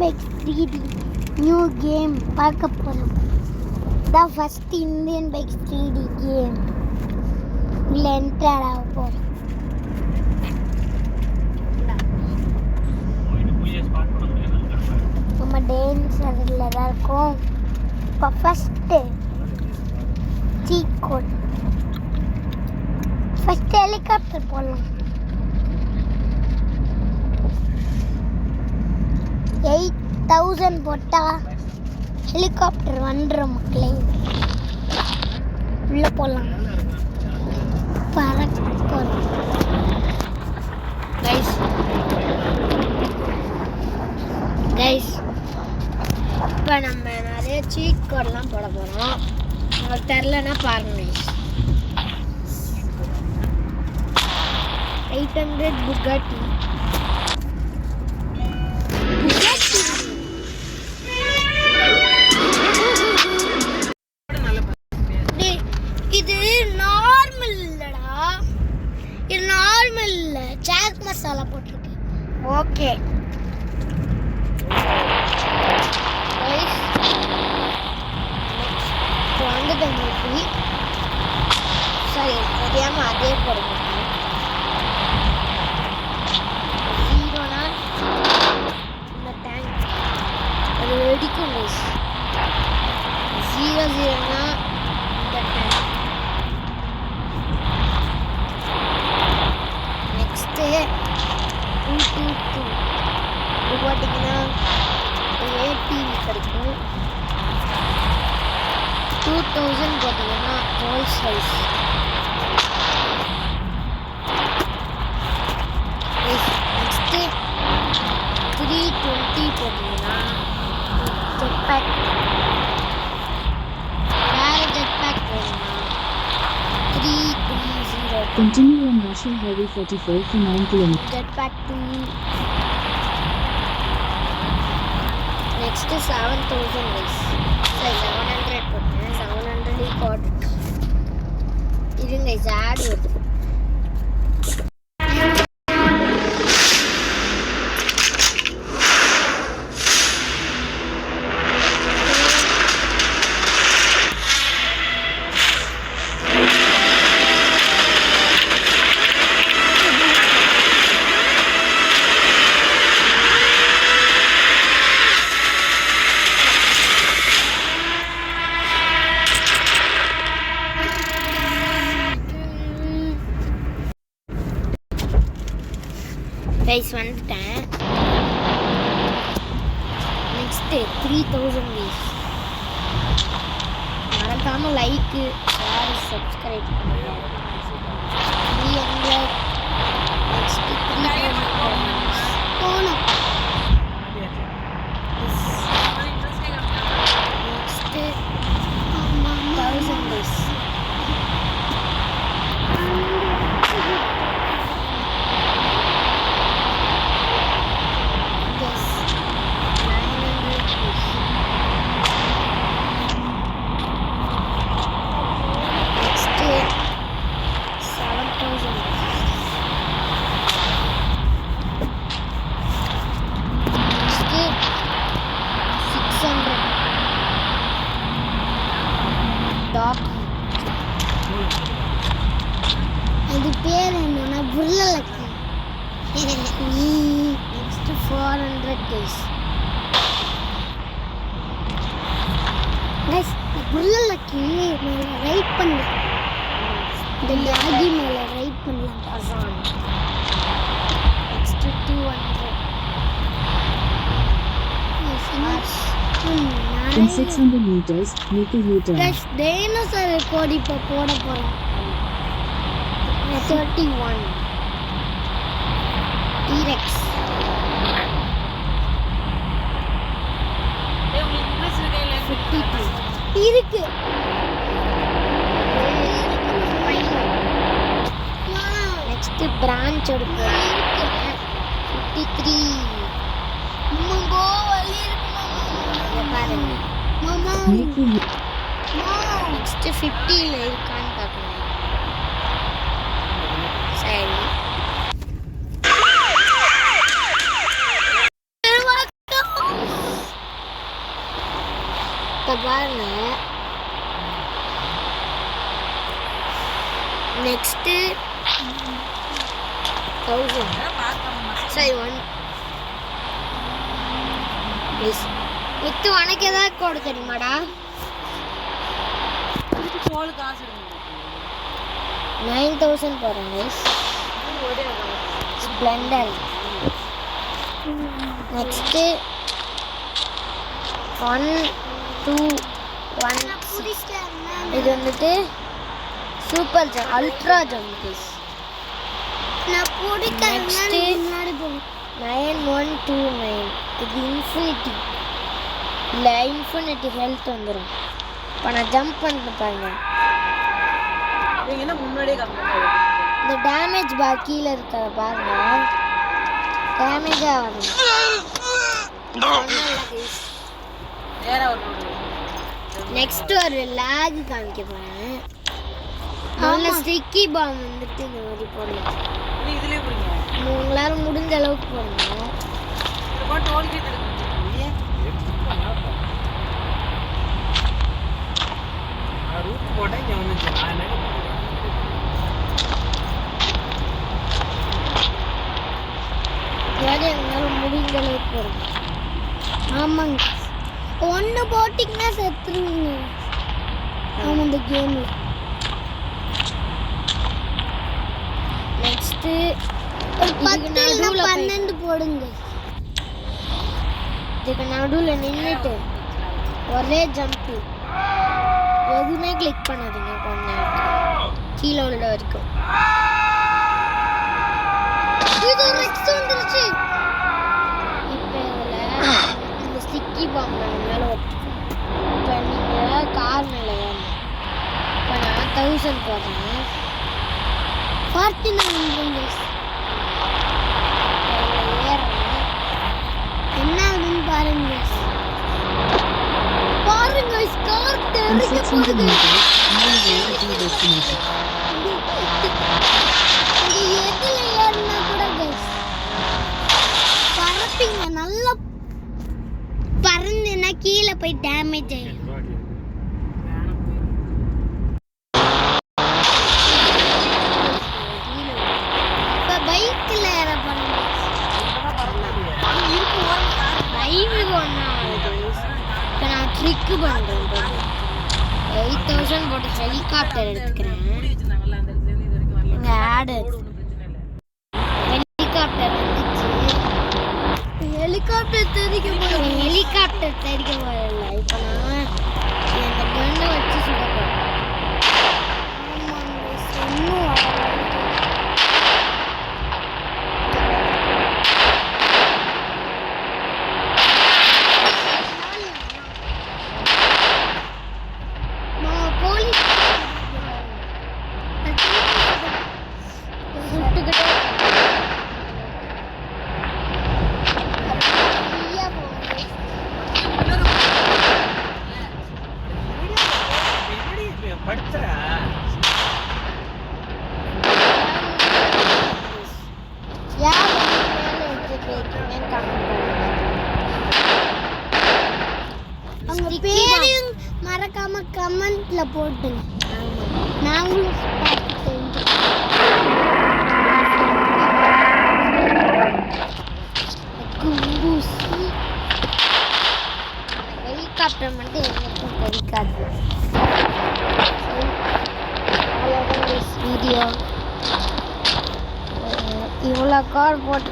Bikes 3D new game பார்க்க போகிறோம். தான் first Indian bikes 3D game இல்லை என்டர் ஆக போகிறோம். நம்ம டேன்ஸரில் தான் இருக்கோம். இப்போ first cheat code. First helicopter போடலாம். 8,000 போட்டால் ஹெலிகாப்டர் வந்துடும் மக்களே. உள்ளே போகலாம். பறக்கலாம் கைஸ். இப்போ நம்ம நிறைய சீட் கோடெலாம் போட போகிறோம். உங்களுக்கு தெரிலன்னா பாருங்க கைஸ். 800 புகாட்டி. இது நார்மல் இல்லடா, இது நார்மல் இல்லை, சாட் மசாலா போட்டிருக்கு. ஓகே வந்துட்டு சரி தெரியாமல் அதே போடுங்க. ஜீரோனா இந்த டேங்க் அது வெடிக்கும் கைஸ். 0-0னா இந்த டேங்க். நெக்ஸ்ட்டு 222 இது பார்த்தீங்கன்னா ஏடிவி கிடைக்கும். 2000 பார்த்தீங்கன்னா ரோல்ஸ் ரைஸ். நெக்ஸ்ட்டு 320 பார்த்தீங்கன்னா ஜெட் பேக். வேறு ஜெட் பேக் வேணும்னா 330. Continue on National Highway 44 for 9 km. Jet pack 2. Next 7,000 guys. Sorry 700 போட்டேன். 700 got. இருங்க guys add வருது. கைஸ் வந்துட்டேன். Next 3000 guys. மறக்காமல் லைக்கு ஷேர் சப்ஸ்கிரைப் பண்ணுங்க. 300. நெக்ஸ்ட்டு 300 போகணும். Next 1000 guys. அது பேர் என்னன்னா புர்லலக்கி. Next 400 guys. கைஸ் புர்லலக்கி மேலே ரைட் பண்ணலாம். இந்த யாகி மேலே ரைட் பண்ணலாம். அசான். Next 200. In 600 meters, make a U-turn. Guys, dinosaur கோடி இப்போ போட போகிறோம். 31. T-Rex. இருக்கு. நெக்ஸ்ட் பிரான்ச் எடுப்போம். 53. மாமா வலி இருக்கு மாமா. பாருங்க மாமா. நெக்ஸ்ட் 50ல இருக்கான்னு பார்க்கணும். சரி பாருங்க. நெக்ஸ்ட் 1000 சரி 1 மித்து உனக்கு ஏதாவது கோடு தெரியுமாடா? 9000 போறேன் guys. ஸ்ப்ளெண்டர். நெக்ஸ்ட் 1 2 1 இது வந்துட்டு super jump ultra jump guys. நான் போடிட்டேன் முன்னாடி போ. 9129 இது இன்ஃபினிட்டி இல்ல இன்ஃபினிட்டி ஹெல்த் வந்துரும். இப்போ நான் ஜம்ப் பண்ணி பாருங்க. நீங்க என்ன முன்னாடியே கம்ப்ளீட் இந்த டேமேஜ் பார் கீழ இருக்கத பாருங்க. டேமேஜ் ஆகும். நேரா ஒரு நெக்ஸ்ட் ஒரு லாக் காமிக்க போறேன். நல்ல ஸ்டிக்கி பாம் வந்துட்டு இந்த மாதிரி போடலாம். நீ இதுலயே போறீங்க. உங்களால முடிஞ்ச அளவுக்கு போடுங்க. இது போட்டு ஓடிக்கிட்டு இருக்கு. ரூட் போட்டா இங்க வந்துச்சு. நான் என்ன யாரே எங்களால முடிஞ்ச அளவுக்கு போடுங்க. ஆமாங்க. ஒன்று போட்டிங்கன்னா செத்துருவீங்க. ஆமாம் இந்த கேமில். நெக்ஸ்ட்டு ஒரு 10 இல்லைன்னா 12 போடுங்க. இதுக்கு நடுவில் நின்றுட்டு ஒரே ஜம்ப்பு எதுவுமே கிளிக் பண்ணாதீங்க கொஞ்ச நேரம் கீழே உள்ள வரைக்கும். இது நெக்ஸ்ட் வந்துருச்சு. இப்போ இதில் இந்த ஸ்டிக்கி பாம்பு மேலே ஒட்டிக்கும். இப்போ நீங்கள் கார் மேலே ஏறணும். இப்போ நான் 1000 போடுறேன். 49 ஏறேன். என்ன ஆகுதுன்னு பாருங்க. பாருங்க கார் In தெரிக்க 600 போகுது. meters, mile away at your destination. இங்க எதுல ஏறினா கூட guys பறப்பீங்க. நல்லா பறந்துனா கீழே போய் டேமேஜ் ஆயிடும். இப்ப பைக்ல ஏற போறேன். பைக் ஒண்ணா இப்போ நான் ட்ரிக் பண்றேன். 8000 போட்டு ஹெலிகாப்டர் எடுத்துக்கிறேன். வச்சிருந்தாங்கல்ல அந்த இடத்துல இருந்து இது வரைக்கும் வரல. இங்க ஆடு ஒண்ணும் பிரச்சனை இல்ல. ஹெலிகாப்டர் வந்துச்சு. ஹெலிகாப்டர் தெரிக்க போறேன். ஹெலிகாப்டர் தெரிக்க போறேன். இப்போ நான் இந்த கன்னை வச்சு சுட போறேன். ஆமாங்க இன்னும் போலீஸ் சுட்டுக்கிட்டே படுத்துறா. அவங்க பேரையும் மறக்காம கமெண்ட்ல போட்டுங்க. நாங்களும் பார்த்து தெரிஞ்சுக்கிறோம். ஹெலிகாப்டர் மட்டும் எனக்கும் தெரிக்காது. வீடியோ இவ்வளோ கார் போட்டு